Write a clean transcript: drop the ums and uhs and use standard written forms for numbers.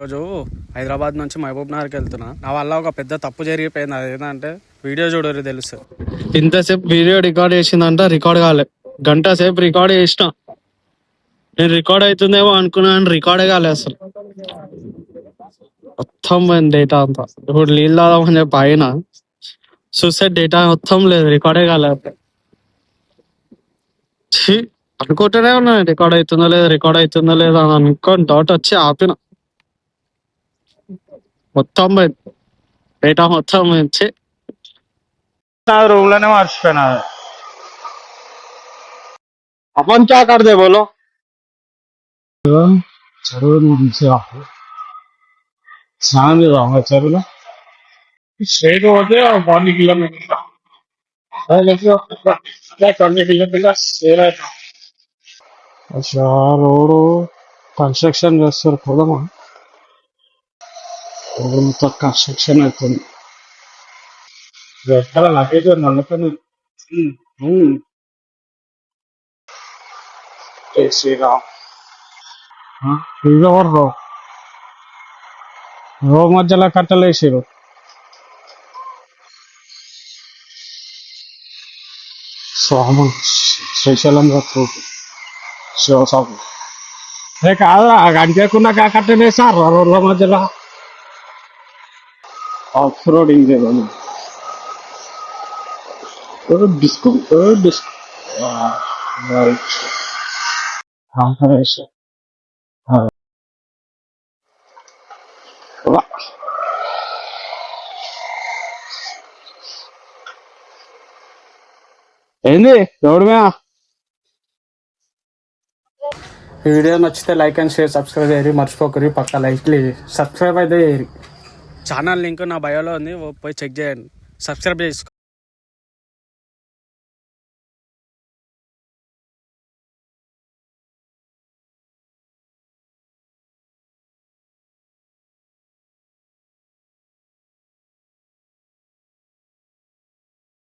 రోజు హైదరాబాద్ నుంచి మహబూబ్ నగర్కి వెళ్తున్నా. నా వల్ల ఒక పెద్ద తప్పు జరిగిపోయింది. అదేంటంటే వీడియో చూడరు తెలుసు. ఇంతసేపు వీడియో రికార్డ్ చేసిందంట, రికార్డ్ కాలే. గంట సేపు రికార్డ్ చేసిన. నేను రికార్డ్ అవుతుందేమో అనుకున్నాను, రికార్డే కాలే అసలు. మొత్తం పోయింది డేటా అంతా. ఇప్పుడు నీళ్ళు తాదామని చెప్పి ఆయన చూస్తే డేటా మొత్తం లేదు, రికార్డే కాలే. ఛీ, అనుకుంటూనే ఉన్నా రికార్డ్ అవుతుందో లేదు, రికార్డ్ అవుతుందో లేదు అని అనుకోని డౌట్ వచ్చి ఆపిన. మొత్తం పోయింది డేటా, మొత్తం పోయింది. रूम लेने मार्च पहना है। अपन क्या कर दे बोलो. जरूर मुझसे आओ स्नान भी रहूंगा चलो ना शेड होते और बॉडी किलोमीटर क्या करने किलोमीटर शेर है। अच्छा रोड కన్స్ట్రక్షన్ చేస్తారు పోదామా మొత్తం కన్స్ట్రక్షన్ అవుతుంది ఎక్కడ లగేజ్ నల్లపని శ్రీరామ్ ఎవరు రో మధ్యలో కట్టలేసారు స్వామి శ్రీశైలం శివస్వామి కాదు అంతేకున్నా కట్టనే సార్ రోడ్ల మధ్యలో ఆఫ్ రోడింగ్ చేయమని డిస్క్ డిస్క్ ఏంది రోడ్డు మీద ఈ వీడియో నచ్చితే లైక్ అండ్ షేర్, సబ్స్క్రైబ్ చేయరు మర్చిపోకరి. పక్క లైక్ సబ్స్క్రైబ్ అయితే చేయరు. ఛానల్ లింక్ నా బయోలో ఉంది, పోయి చెక్ చేయండి, సబ్స్క్రైబ్ చేసుకోండి.